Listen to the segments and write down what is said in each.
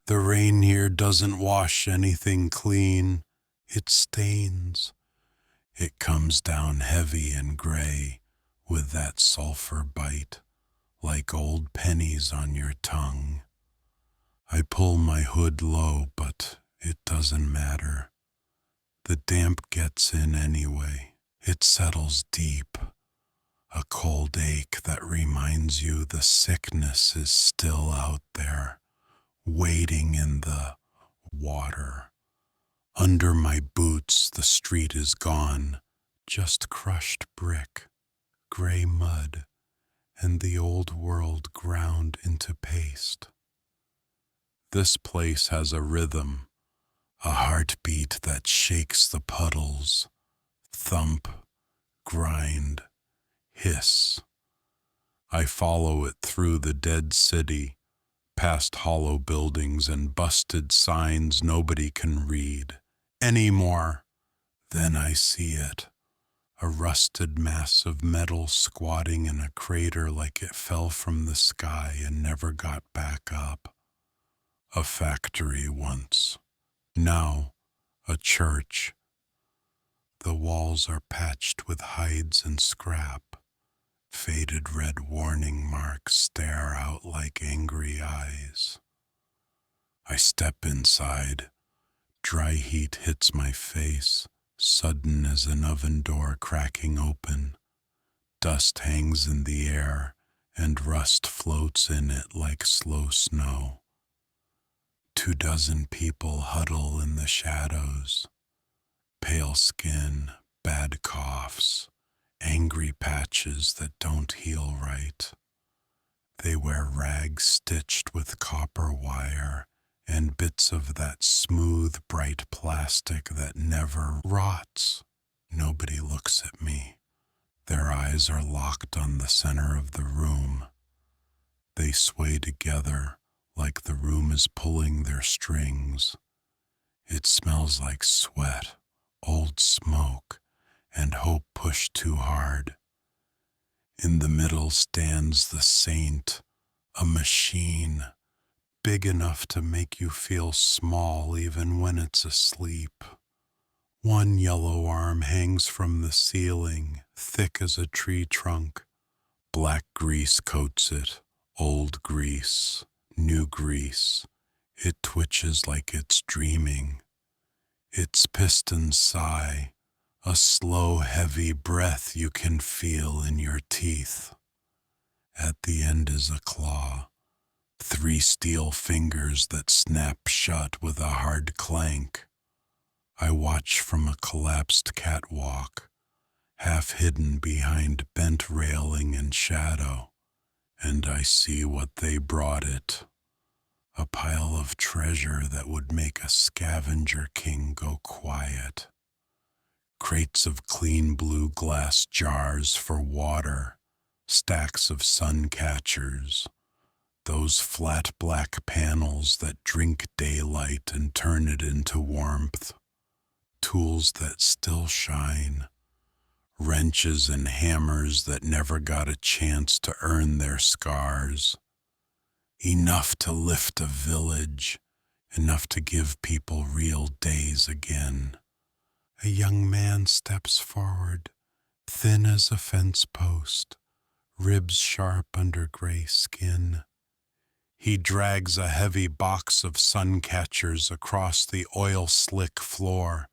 The rain here doesn't wash anything clean. It stains. It comes down heavy and gray with that sulfur bite, like old pennies on your tongue. I pull my hood low, but it doesn't matter. The damp gets in anyway. It settles deep. A cold ache that reminds you the sickness is still out there, waiting in the water. Under my boots, the street is gone, just crushed brick, gray mud, and the old world ground into paste. This place has a rhythm, a heartbeat that shakes the puddles. Thump, grind, hiss. I follow it through the dead city, past hollow buildings and busted signs nobody can read anymore. Then I see it, a rusted mass of metal squatting in a crater like it fell from the sky and never got back up. A factory once. Now, a church. The walls are patched with hides and scrap. Faded red warning marks stare out like angry eyes. I step inside. Dry heat hits my face, sudden as an oven door cracking open. Dust hangs in the air, and rust floats in it like slow snow. 24 people huddle in the shadows. Pale skin, bad coughs, angry patches that don't heal right. They wear rags stitched with copper wire and bits of that smooth, bright plastic that never rots. Nobody looks at me. Their eyes are locked on the center of the room. They sway together like the room is pulling their strings. It smells like sweat, old smoke, and hope pushed too hard. In the middle stands the saint, a machine, big enough to make you feel small even when it's asleep. One yellow arm hangs from the ceiling, thick as a tree trunk. Black grease coats it, old grease, new grease. It twitches like it's dreaming. Its pistons sigh, a slow, heavy breath you can feel in your teeth. At the end is a claw, 3 steel fingers that snap shut with a hard clank. I watch from a collapsed catwalk, half hidden behind bent railing and shadow, and I see what they brought it. A pile of treasure that would make a scavenger king go quiet. Crates of clean blue glass jars for water, stacks of sun catchers, those flat black panels that drink daylight and turn it into warmth, tools that still shine, wrenches and hammers that never got a chance to earn their scars. Enough to lift a village, enough to give people real days again. A young man steps forward, thin as a fence post, ribs sharp under gray skin. He drags a heavy box of sun catchers across the oil-slick floor,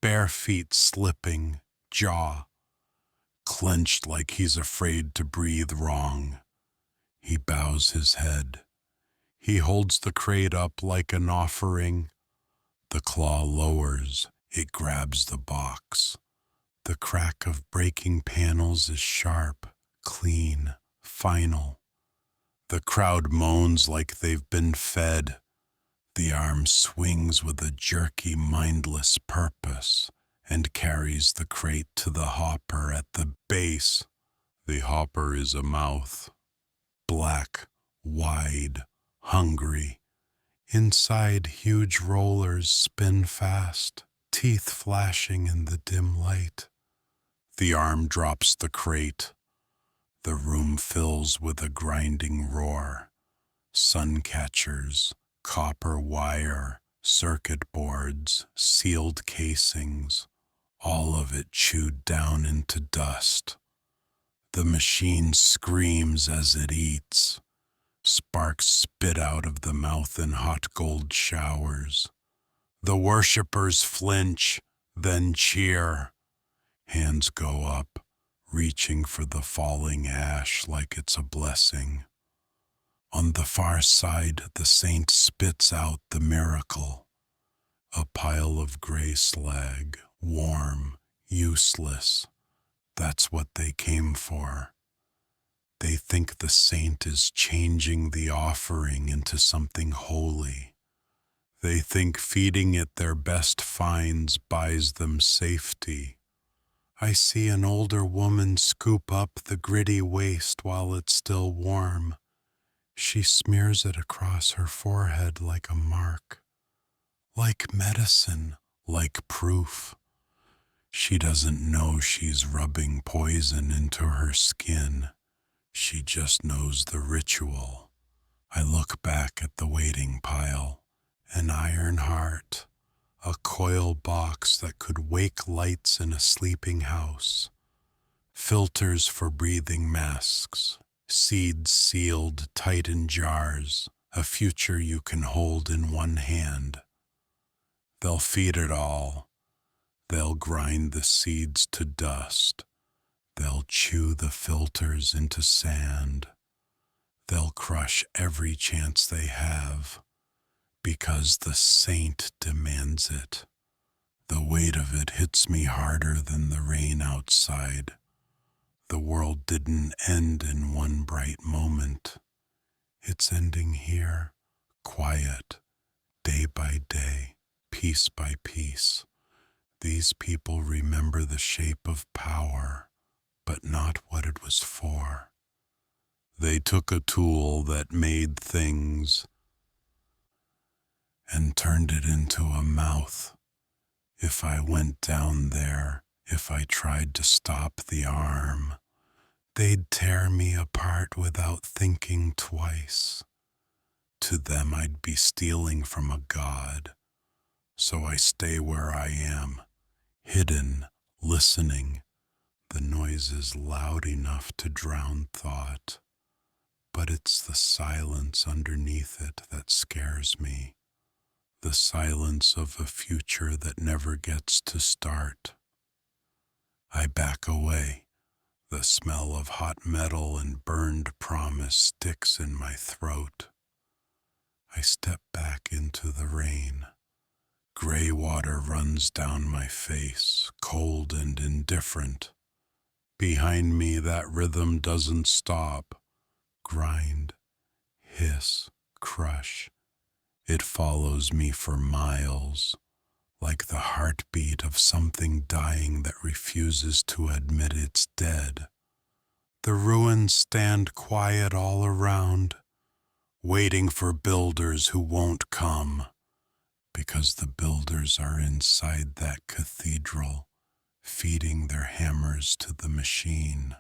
bare feet slipping, jaw clenched like he's afraid to breathe wrong. He bows his head. He holds the crate up like an offering. The claw lowers. It grabs the box. The crack of breaking panels is sharp, clean, final. The crowd moans like they've been fed. The arm swings with a jerky, mindless purpose and carries the crate to the hopper at the base. The hopper is a mouth. Black, wide, hungry. Inside, huge rollers spin fast, teeth flashing in the dim light. The arm drops the crate. The room fills with a grinding roar. Sun catchers, Copper wire, circuit boards, sealed casings, all of it chewed down into dust. The machine screams as it eats. Sparks spit out of the mouth in hot gold showers. The worshippers flinch, then cheer. Hands go up, reaching for the falling ash like it's a blessing. On the far side, the saint spits out the miracle. A pile of gray slag, warm, useless. That's what they came for. They think the saint is changing the offering into something holy. They think feeding it their best finds buys them safety. I see an older woman scoop up the gritty waste while it's still warm. She smears it across her forehead like a mark, like medicine, like proof. She doesn't know she's rubbing poison into her skin. She just knows the ritual. I look back at the waiting pile, an iron heart, a coil box that could wake lights in a sleeping house, filters for breathing masks, seeds sealed tight in jars, a future you can hold in one hand. They'll feed it all. They'll grind the seeds to dust. They'll chew the filters into sand. They'll crush every chance they have, because the saint demands it. The weight of it hits me harder than the rain outside. The world didn't end in one bright moment. It's ending here, quiet, day by day, piece by piece. These people remember the shape of power, but not what it was for. They took a tool that made things and turned it into a mouth. If I went down there, if I tried to stop the arm, they'd tear me apart without thinking twice. To them, I'd be stealing from a god. So I stay where I am, hidden, listening. The noise is loud enough to drown thought, but it's the silence underneath it that scares me. The silence of a future that never gets to start. I back away. The smell of hot metal and burned promise sticks in my throat. I step back into the rain. Gray water runs down my face, cold and indifferent. Behind me, that rhythm doesn't stop. Grind, hiss, crush. It follows me for miles, like the heartbeat of something dying that refuses to admit it's dead. The ruins stand quiet all around, waiting for builders who won't come, because the builders are inside that cathedral, feeding their hammers to the machine.